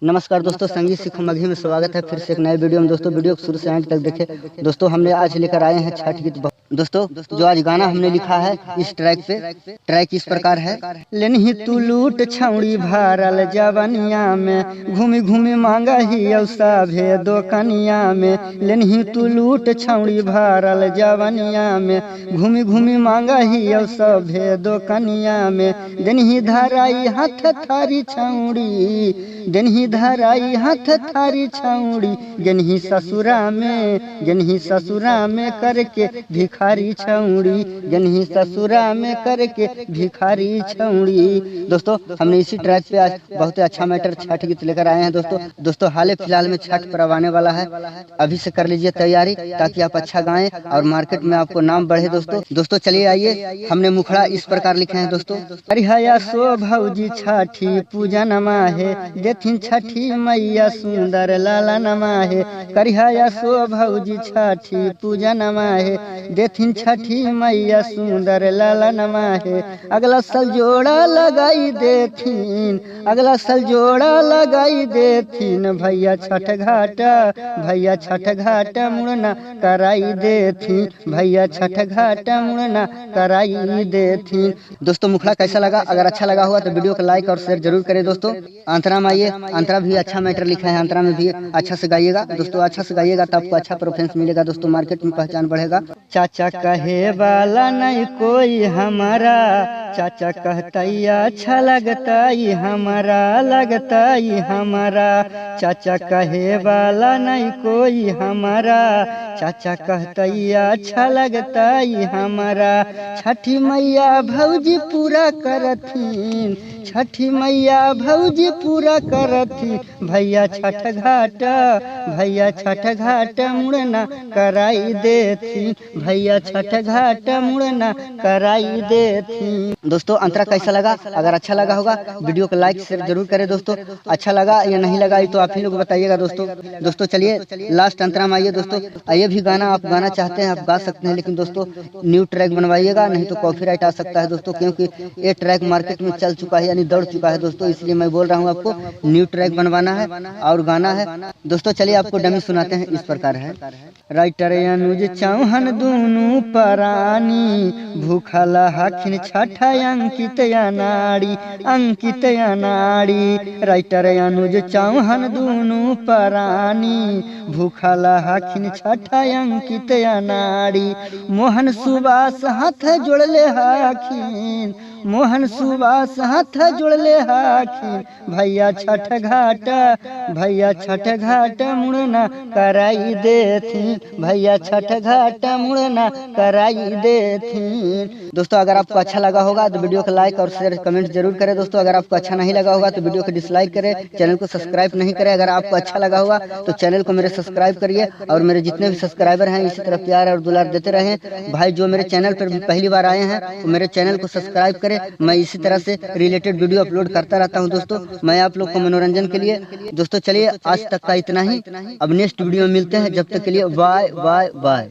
नमस्कार दोस्तों, संगीत सीखो मगही में स्वागत है फिर से एक नए वीडियो में। दोस्तों वीडियो को शुरू से एंड तक देखें। दोस्तों हमने आज लेकर आए हैं छठ गीत। दोस्तों जो आज गाना हमने लिखा है इस ट्रैक पे, ट्रैक इस प्रकार है। लेनही तू लूट छौड़ी भारल जवनिया में, घूमी घूमी मांगा ही औसा भे दो कनिया में। लेनही तू लूट छौड़ी भारल जवनिया में, घूमी घूमी मांगा ही औसा भे दो कनिया में। देनही धराई हाथ थारी छौड़ी, देनही धराई हाथ थारी छौड़ी, गेनही ससुरा में, गेनही ससुरा में करके भिखारी छौड़ी, गेनही ससुरा में करके भिखारी छौड़ी। दोस्तों हमने इसी ट्रैक पे आज बहुत ही अच्छा मैटर छठ गीत लेकर आए हैं। दोस्तों हाल फिलहाल में छठ पर्व आने वाला है, अभी से कर लीजिए तैयारी ताकि आप अच्छा गाएं और मार्केट में आपको नाम बढ़े। दोस्तों चलिए आइए, हमने मुखड़ा इस प्रकार लिखे हैं। दोस्तों हरिहया सो भौजी छठी पूजन माहे, देथिन छठी मैया सुंदर लाला नमाहे। करिहया सो भौजी छठी पूजन माहे, देथिन छठी मैया सुंदर लाला नमाहे। अगला साल जोड़ा लगाई देथिन, अगला साल जोड़ा लगाई देथिन, भैया छठ घाटा, भैया छठ घाटा मुड़ना कराई देथिन, भैया छठ घाटा मुड़ना कराई देथिन। दोस्तों मुखड़ा कैसा लगा? अगर अच्छा लगा हुआ तो वीडियो को लाइक और शेयर जरूर करें। दोस्तों अंतरा में आइए, अंतरा भी अच्छा मैटर लिखा है, अंतरा में भी अच्छा से गाइएगा। दोस्तों अच्छा से गाइएगा तो आपको अच्छा प्रेफरेंस मिलेगा, दोस्तों मार्केट में पहचान बढ़ेगा। चाचा कहे वाला नहीं कोई हमारा, चाचा कहता अच्छा लगता हमारा, लगता हमारा। चाचा कहे वाला नहीं कोई हमारा, चाचा कहता अच्छा लगता हमारा। छठी मैया भौजी पूरा करथिन, छठी मैया भौजी पूरा करथी, भैया छठ घाटा, भैया छठ घाटा मुड़ना कराई देथी, भैया छठ घाटा मुड़ना कराई देथी। दोस्तों अंतरा कैसा लगा? अगर अच्छा लगा होगा वीडियो को लाइक शेयर जरूर करें। दोस्तों अच्छा लगा या नहीं लगा तो आप ही लोग बताइएगा। दोस्तों चलिए लास्ट अंतरा में आइए। दोस्तों ये भी गाना आप गाना चाहते हैं आप गा सकते हैं, लेकिन दोस्तों न्यू ट्रैक बनवाइएगा, नहीं तो कॉपीराइट आ सकता है। दोस्तों क्योंकि ये ट्रैक मार्केट में चल चुका है, यानी दौड़ चुका है दोस्तों, इसलिए मैं बोल रहा हूँ आपको न्यू ट्रैक बनवाना है और गाना है। दोस्तों चलिए आपको डमी सुनाते हैं, इस प्रकार है। राइटर अनुज चौहान दूनू परानी, भूखल हखिन छठ अंकित अनाड़ी, अंकित अनाड़ी। राइटर अनुज चौहान दूनू परानी, भूखल हखिन छठ अंकित अनाड़ी। मोहन सुबास हाथ जोड़ले हखिन, मोहन सुबास हाथ जोड़ले हखिन, भैया छठ घाटा, भैया छठ घाटा मुड़ना कराई देथिन, भैया छठ घाटा मुड़ना कराई देथिन। दोस्तों अगर आपको अच्छा लगा होगा तो वीडियो को लाइक और शेयर कमेंट जरूर करें। दोस्तों अगर आपको अच्छा नहीं लगा होगा तो वीडियो को डिसलाइक करें, चैनल को सब्सक्राइब नहीं करें। अगर आपको अच्छा लगा होगा तो चैनल को मेरे सब्सक्राइब करिए और मेरे जितने भी सब्सक्राइबर हैं इसी तरह प्यार और दुलार देते रहें। भाई जो मेरे चैनल पर भी पहली बार आए हैं तो मेरे चैनल को सब्सक्राइब करें, मैं इसी तरह से रिलेटेड वीडियो अपलोड करता रहता हूं। दोस्तों मैं आप लोग को मनोरंजन के लिए। दोस्तों चलिए आज तक का इतना ही, अब नेक्स्ट वीडियो में मिलते हैं, जब तक के लिए बाय बाय बाय।